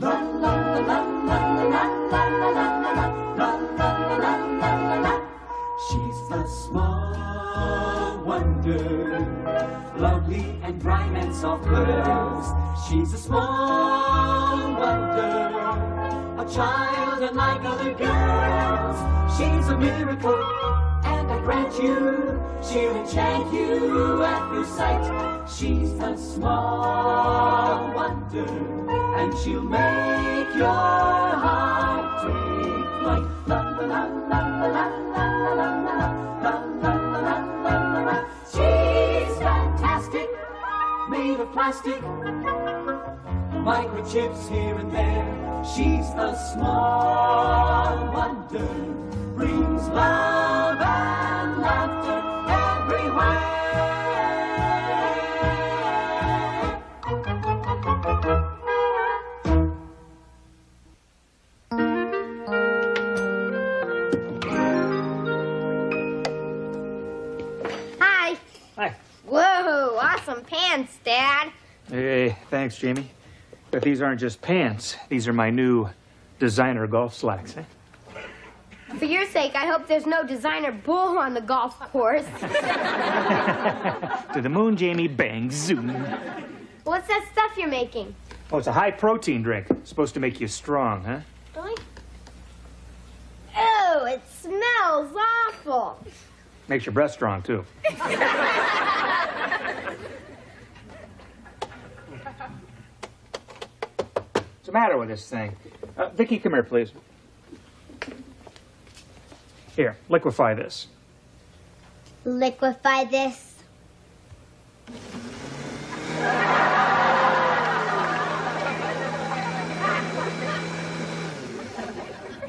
La la la la la la la la la la la la la. She's the small wonder, lovely and bright and soft curves. She's a small wonder, a child unlike other girls. She's a miracle, and I grant you, she'll enchant you at first sight. She's the small wonder, and she'll make your heart take flight. La la la la la la la la la la la la la. She's fantastic, made of plastic, microchips here and there. She's the small wonder, brings love and laughter everywhere. Hi. Hi. Whoa, awesome pants, Dad. Hey, thanks, Jamie. But these aren't just pants. These are my new designer golf slacks, eh? For your sake, I hope there's no designer bull on the golf course. To the moon, Jamie, bang, zoom. What's that stuff you're making? Oh, it's a high-protein drink. It's supposed to make you strong, huh? Really? Oh, it smells awful. Makes your breath strong, too. What's the matter with this thing? Vicki, come here, please. Here, liquefy this. Liquefy this.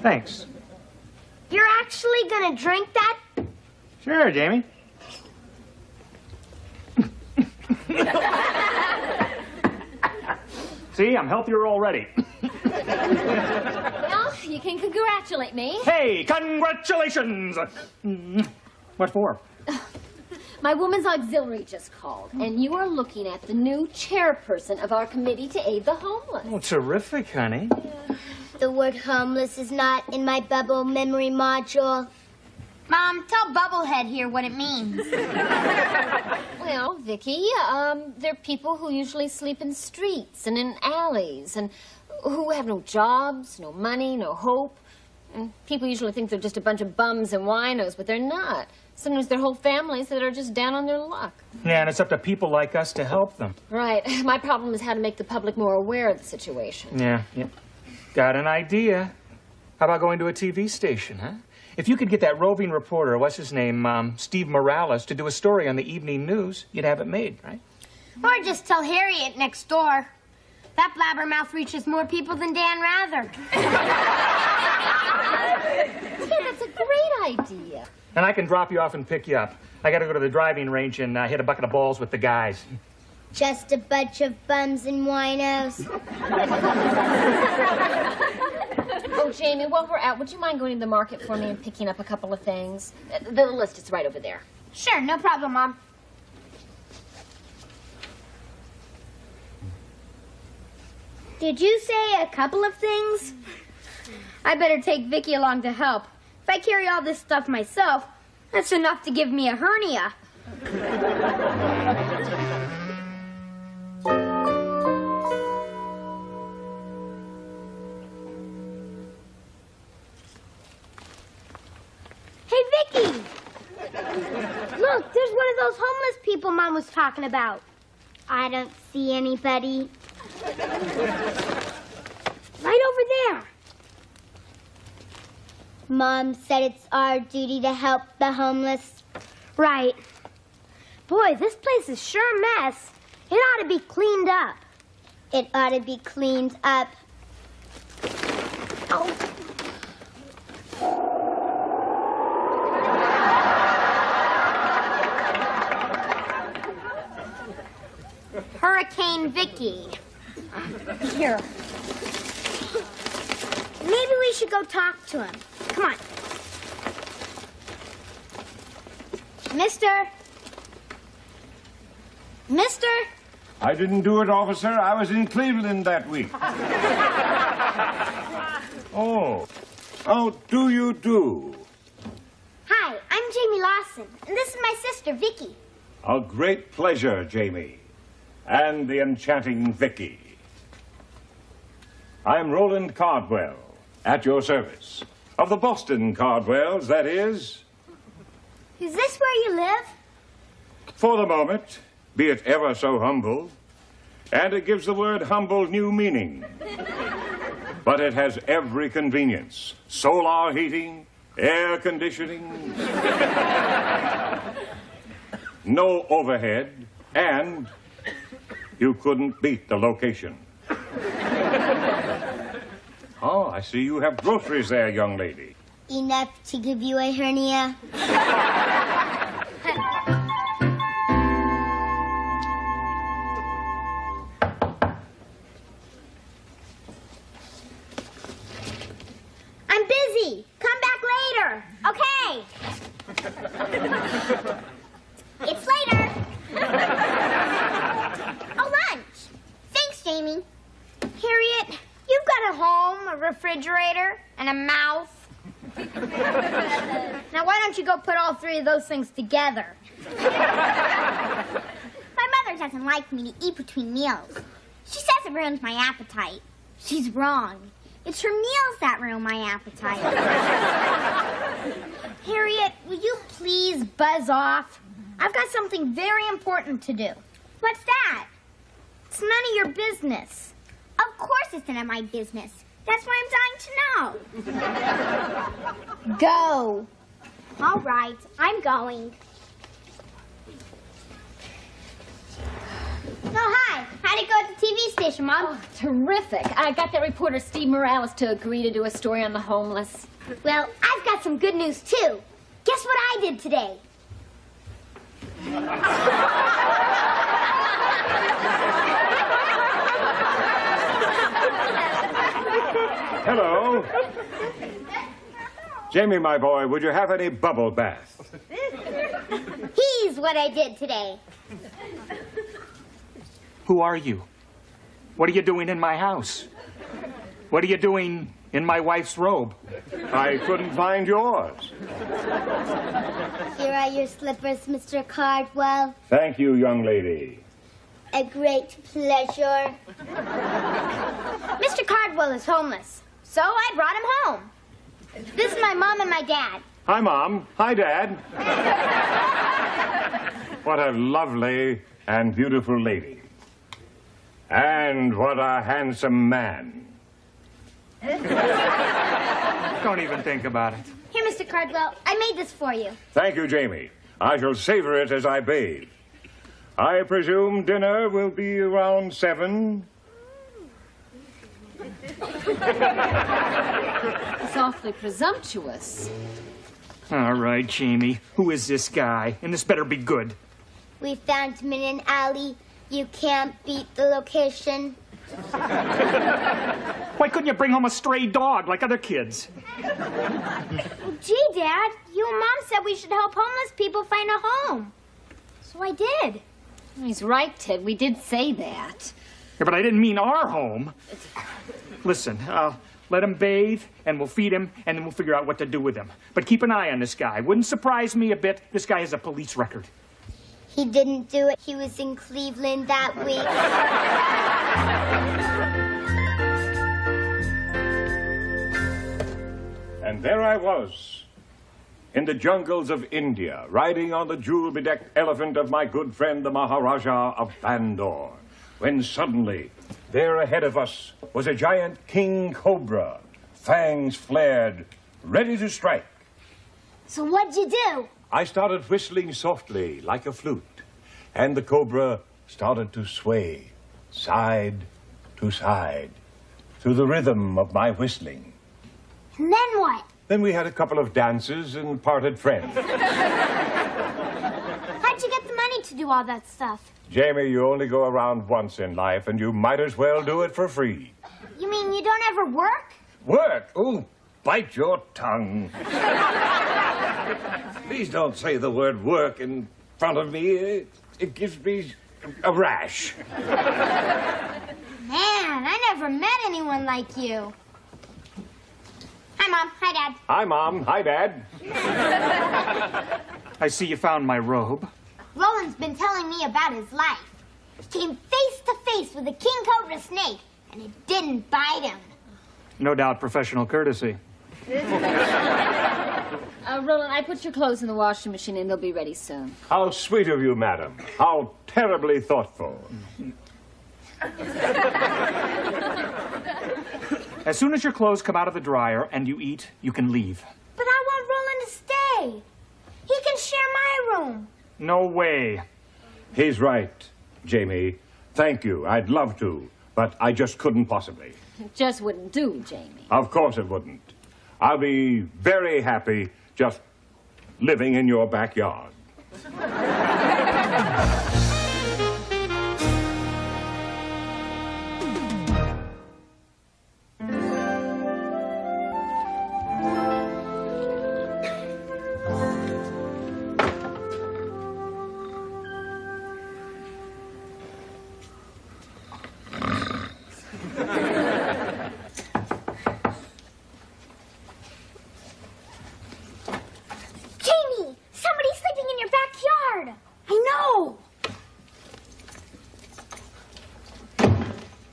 Thanks. You're actually gonna drink that? Sure, Jamie. See, I'm healthier already. Well, you can congratulate me. Hey, congratulations! What for? My woman's auxiliary just called, and you are looking at the new chairperson of our committee to aid the homeless. Oh, terrific, honey. The word homeless is not in my bubble memory module. Mom, tell Bubblehead here what it means. Well, Vicki, they're people who usually sleep in streets and in alleys and who have no jobs, no money, no hope. And people usually think they're just a bunch of bums and winos, but they're not. Sometimes they're whole families that are just down on their luck. Yeah, and it's up to people like us to help them. Right. My problem is how to make the public more aware of the situation. Yeah. Got an idea. How about going to a TV station, huh? If you could get that roving reporter, what's his name, Steve Morales, to do a story on the evening news, you'd have it made, right? Or just tell Harriet next door. That blabbermouth reaches more people than Dan Rather. Yeah, that's a great idea. And I can drop you off and pick you up. I gotta go to the driving range and hit a bucket of balls with the guys. Just a bunch of bums and winos. Oh, Jamie, while we're out, would you mind going to the market for me and picking up a couple of things? The list is right over there. Sure, no problem, Mom. Did you say a couple of things? I better take Vicki along to help. If I carry all this stuff myself, that's enough to give me a hernia. Hey, Vicki! Look, there's one of those homeless people Mom was talking about. I don't see anybody. Right over there. Mom said it's our duty to help the homeless. Right. Boy, this place is sure a mess. It ought to be cleaned up. It ought to be cleaned up. Oh. Hurricane Vicki. Here. Maybe we should go talk to him. Come on. Mister? Mister? I didn't do it, officer. I was in Cleveland that week. Oh. How do you do? Hi, I'm Jamie Lawson, and this is my sister, Vicki. A great pleasure, Jamie. And the enchanting Vicki. I'm Roland Cardwell, at your service. Of the Boston Cardwells, that is. Is this where you live? For the moment, be it ever so humble. And it gives the word humble new meaning. But it has every convenience. Solar heating, air conditioning, no overhead, and you couldn't beat the location. Oh, I see you have groceries there, young lady. Enough to give you a hernia. I'm busy. Come back later. Okay. It's later. Oh, lunch. Thanks, Jamie. Harriet, you've got a home, a refrigerator, and a mouth. Now, why don't you go put all three of those things together? My mother doesn't like me to eat between meals. She says it ruins my appetite. She's wrong. It's her meals that ruin my appetite. Harriet, will you please buzz off? I've got something very important to do. What's that? It's none of your business. Of course it's none of my business. That's why I'm dying to know. Go. All right, I'm going. Oh, hi. How'd it go at the TV station, Mom? Oh, terrific. I got that reporter, Steve Morales, to agree to do a story on the homeless. Well, I've got some good news, too. Guess what I did today? Hello. Jamie, my boy, would you have any bubble bath? He's what I did today. Who are you? What are you doing in my house? What are you doing in my wife's robe? I couldn't find yours. Here are your slippers, Mr. Cardwell. Thank you, young lady. A great pleasure. Mr. Cardwell is homeless, so I brought him home. This is my mom and my dad. Hi, Mom. Hi, Dad. What a lovely and beautiful lady. And what a handsome man. Don't even think about it. Here, Mr. Cardwell, I made this for you. Thank you, Jamie. I shall savor it as I bathe. I presume dinner will be around 7. It's awfully presumptuous. All right, Jamie. Who is this guy? And this better be good. We found him in an alley. You can't beat the location. Why couldn't you bring home a stray dog like other kids? Well, gee, Dad, you and Mom said we should help homeless people find a home. So I did. He's right, Ted. We did say that. Yeah, but I didn't mean our home. Listen, let him bathe, and we'll feed him, and then we'll figure out what to do with him. But keep an eye on this guy. Wouldn't surprise me a bit. This guy has a police record. He didn't do it. He was in Cleveland that week. And there I was, in the jungles of India, riding on the jewel-bedecked elephant of my good friend, the Maharaja of Bandor, when suddenly, there ahead of us was a giant king cobra, fangs flared, ready to strike. So what'd you do? I started whistling softly, like a flute, and the cobra started to sway, side to side, to the rhythm of my whistling. And then what? Then we had a couple of dances and parted friends. How'd you get the money to do all that stuff? Jamie, you only go around once in life, and you might as well do it for free. You mean you don't ever work? Work? Oh, bite your tongue. Please don't say the word work in front of me. It gives me a rash. Man, I never met anyone like you. Hi, Mom. Hi, Dad. Hi, Mom. Hi, Dad. I see you found my robe. Roland's been telling me about his life. He came face to face with a king cobra snake, and it didn't bite him. No doubt professional courtesy. Roland, I put your clothes in the washing machine and they'll be ready soon. How sweet of you, madam. How terribly thoughtful. As soon as your clothes come out of the dryer and you eat, you can leave. But I want Roland to stay. He can share my room. No way. He's right, Jamie. Thank you. I'd love to, but I just couldn't possibly. It just wouldn't do, Jamie. Of course it wouldn't. I'll be very happy just living in your backyard. Jamie, somebody's sleeping in your backyard. I know.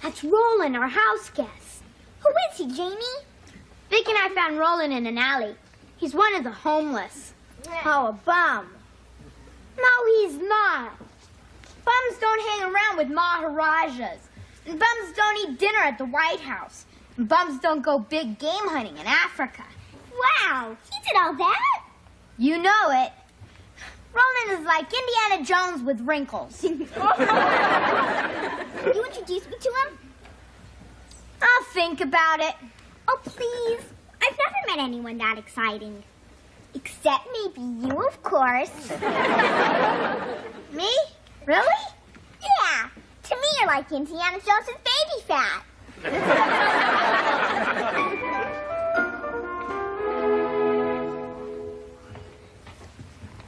That's Roland, our house guest. Who is he, Jamie? Vic and I found Roland in an alley. He's one of the homeless. Oh, a bum. No, he's not. Bums don't hang around with Maharajas. And bums don't eat dinner at the White House. And bums don't go big game hunting in Africa. Wow, he did all that? You know it. Roland is like Indiana Jones with wrinkles. Will you introduce me to him? I'll think about it. Oh, please. I've never met anyone that exciting. Except maybe you, of course. Me? Really? Yeah. To me, you're like Indiana Jones' baby fat.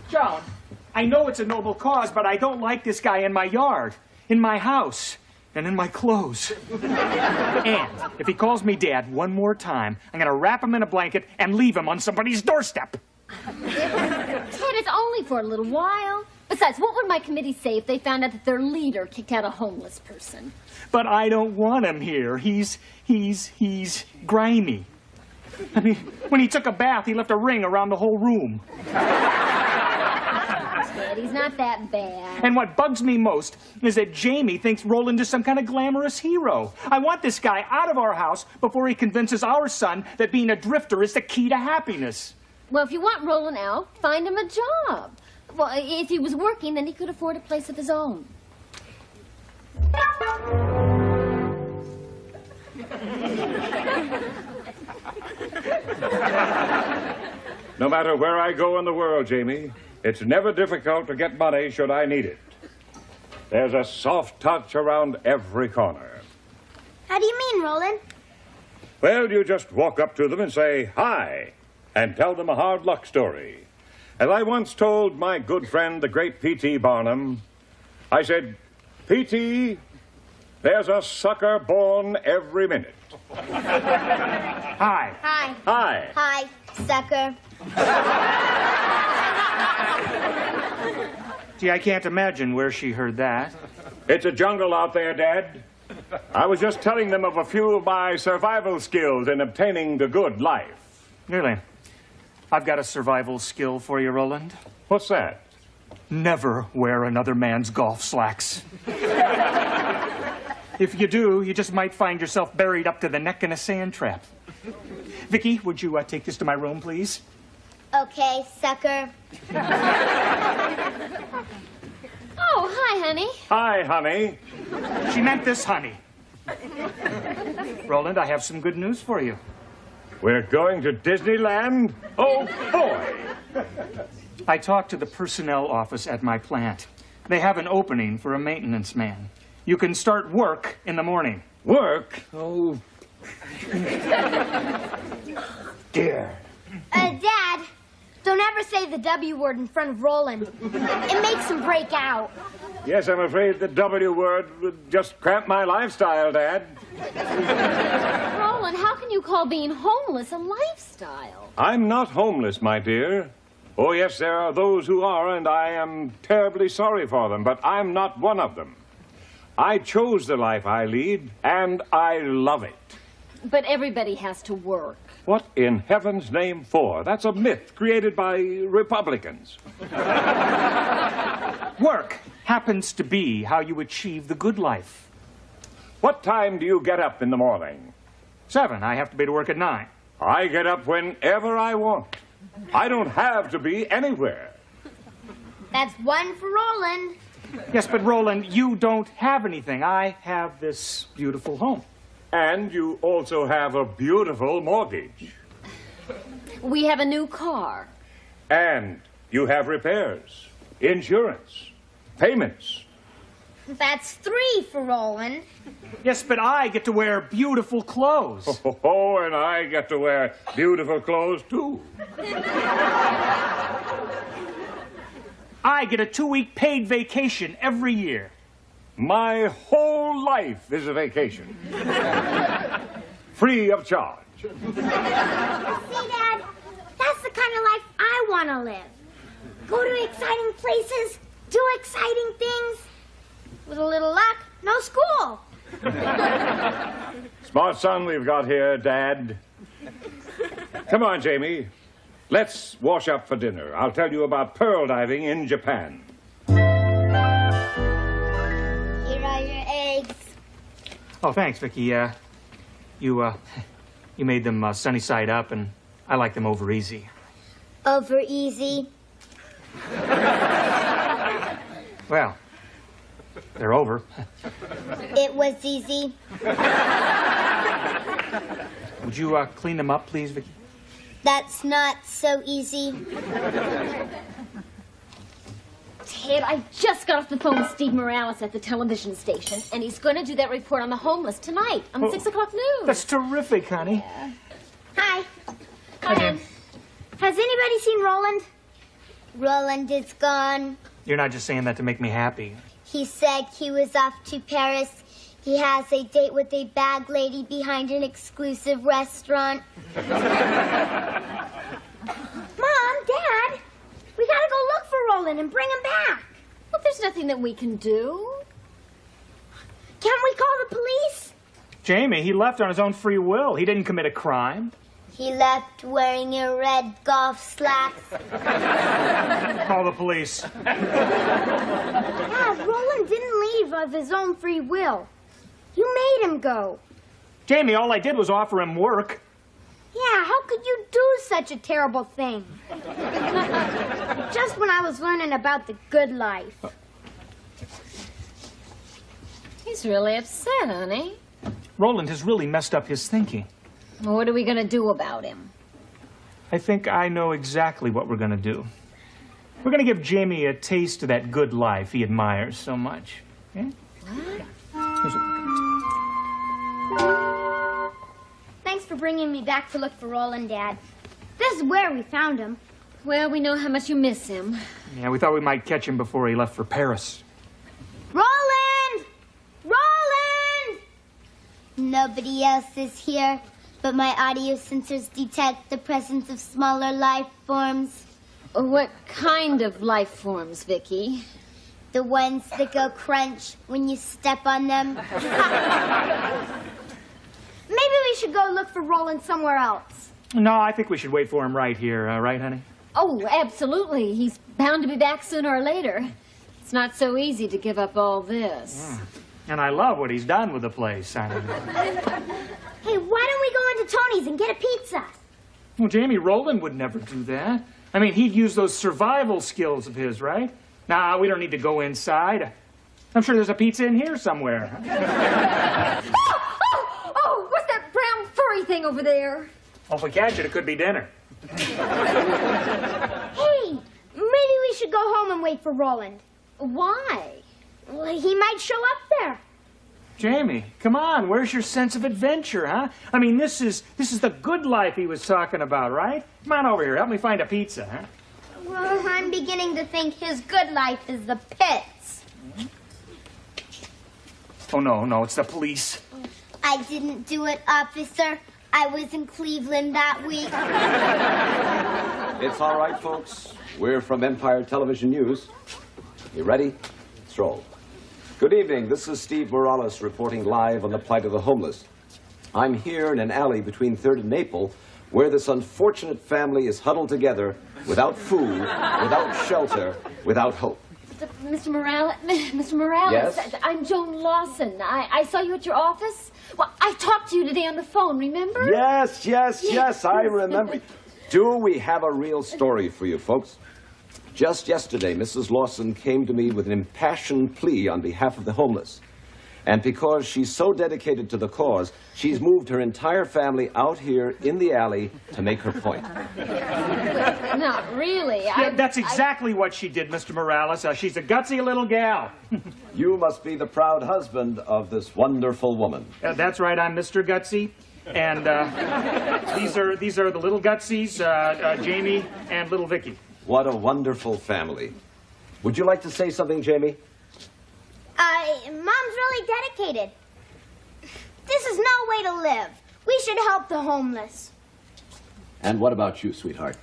Joan, I know it's a noble cause, but I don't like this guy in my yard, in my house, and in my clothes. And if he calls me Dad one more time, I'm going to wrap him in a blanket and leave him on somebody's doorstep. Ted, it's only for a little while. Besides, what would my committee say if they found out that their leader kicked out a homeless person? But I don't want him here. He's grimy. I mean, when he took a bath, he left a ring around the whole room. Ted, he's not that bad. And what bugs me most is that Jamie thinks Roland is some kind of glamorous hero. I want this guy out of our house before he convinces our son that being a drifter is the key to happiness. Well, if you want Roland out, find him a job. Well, if he was working, then he could afford a place of his own. No matter where I go in the world, Jamie, it's never difficult to get money should I need it. There's a soft touch around every corner. How do you mean, Roland? Well, you just walk up to them and say, hi, and tell them a hard luck story. As I once told my good friend, the great P.T. Barnum, I said, P.T., there's a sucker born every minute. Hi. Hi. Hi. Hi, sucker. Gee, I can't imagine where she heard that. It's a jungle out there, Dad. I was just telling them of a few of my survival skills in obtaining the good life. Really? I've got a survival skill for you, Roland. What's that? Never wear another man's golf slacks. If you do, you just might find yourself buried up to the neck in a sand trap. Vicki, would you take this to my room, please? Okay, sucker. Oh, hi, honey. Hi, honey. She meant this, honey. Roland, I have some good news for you. We're going to Disneyland? Oh, boy. I talked to the personnel office at my plant. They have an opening for a maintenance man. You can start work in the morning. Work? Oh. Dear. Dad, Don't ever say the W word in front of Roland. It makes him break out. Yes, I'm afraid the W word would just cramp my lifestyle, Dad. Roland, how can you call being homeless a lifestyle? I'm not homeless, my dear. Oh, yes, there are those who are, and I am terribly sorry for them, but I'm not one of them. I chose the life I lead, and I love it. But everybody has to work. What in heaven's name for? That's a myth created by Republicans. Work happens to be how you achieve the good life. What time do you get up in the morning? 7. I have to be to work at 9. I get up whenever I want. I don't have to be anywhere. That's 1 for Roland. Yes, but Roland, you don't have anything. I have this beautiful home. And you also have a beautiful mortgage. We have a new car. And you have repairs, insurance, payments. That's 3 for Roland. Yes, but I get to wear beautiful clothes. Oh, and I get to wear beautiful clothes, too. I get a 2-week paid vacation every year. My whole life is a vacation. Free of charge. See, Dad, that's the kind of life I want to live. Go to exciting places, do exciting things. With a little luck, no school. Smart son we've got here, Dad. Come on, Jamie. Let's wash up for dinner. I'll tell you about pearl diving in Japan. Here are your eggs. Oh, thanks, Vicki. You made them sunny side up, and I like them over easy. Over easy. Well, they're over. It was easy. Would you clean them up, please, Vicki? That's not so easy. Ted, I just got off the phone with Steve Morales at the television station, and he's going to do that report on the homeless tonight on the 6 o'clock news. That's terrific, honey. Hi. Hi, Dan. Has anybody seen Roland? Roland is gone. You're not just saying that to make me happy. He said he was off to Paris. He has a date with a bag lady behind an exclusive restaurant. Mom, Dad, we gotta go look for Roland and bring him back. Well, there's nothing that we can do. Can't we call the police? Jamie, he left on his own free will. He didn't commit a crime. He left wearing a red golf slacks. Call the police. Dad, Roland didn't leave of his own free will. You made him go. Jamie, all I did was offer him work. Yeah, how could you do such a terrible thing? Just when I was learning about the good life. He's really upset, honey. Roland has really messed up his thinking. Well, what are we going to do about him? I think I know exactly what we're going to do. We're going to give Jamie a taste of that good life he admires so much. Okay? Thanks for bringing me back to look for Roland, Dad. This is where we found him. Well, we know how much you miss him. Yeah, we thought we might catch him before he left for Paris. Roland! Roland! Nobody else is here, but my audio sensors detect the presence of smaller life forms. What kind of life forms, Vicki? The ones that go crunch when you step on them. Maybe we should go look for Roland somewhere else. No, I think we should wait for him right here, right, honey? Oh, absolutely. He's bound to be back sooner or later. It's not so easy to give up all this. Yeah. And I love what he's done with the place, honey. Hey, why don't we go into Tony's and get a pizza? Well, Jamie, Roland would never do that. I mean, he'd use those survival skills of his, right? Nah, we don't need to go inside. I'm sure there's a pizza in here somewhere. Oh, what's that brown furry thing over there? Well, if we catch it, it could be dinner. Hey, maybe we should go home and wait for Roland. Why? Well, he might show up there. Jamie, come on. Where's your sense of adventure, huh? I mean, this is the good life he was talking about, right? Come on over here. Help me find a pizza, huh? Well, I'm beginning to think his good life is the pits. Oh, no, it's the police. I didn't do it, officer. I was in Cleveland that week. It's all right, folks. We're from Empire Television News. You ready? Let's roll. Good evening. This is Steve Morales reporting live on the plight of the homeless. I'm here in an alley between 3rd and Maple where this unfortunate family is huddled together without food, without shelter, without hope. Mr. Morales, Yes? I'm Joan Lawson. I saw you at your office. Well, I talked to you today on the phone, remember? Yes, I remember. Do we have a real story for you, folks? Just yesterday, Mrs. Lawson came to me with an impassioned plea on behalf of the homeless. And because she's so dedicated to the cause, she's moved her entire family out here in the alley to make her point. No, really. Yeah, that's exactly what she did, Mr. Morales. She's a gutsy little gal. You must be the proud husband of this wonderful woman. That's right, I'm Mr. Gutsy. And these are the little Gutsies, Jamie and little Vicki. What a wonderful family. Would you like to say something, Jamie? Mom's really dedicated. This is no way to live. We should help the homeless. And what about you, sweetheart?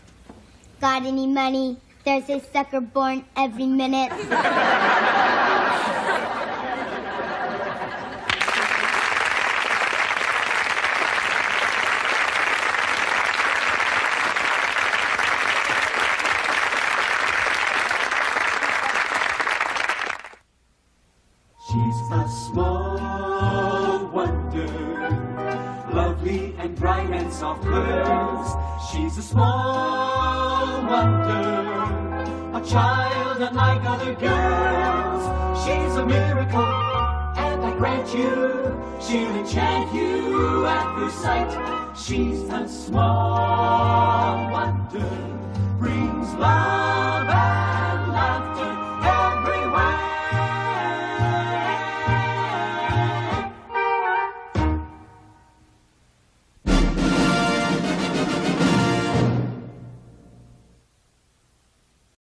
Got any money? There's a sucker born every minute. She's a small wonder, lovely and bright and soft curves. She's a small wonder, a child unlike other girls. She's a miracle, and I grant you, she'll enchant you at first sight. She's a small wonder.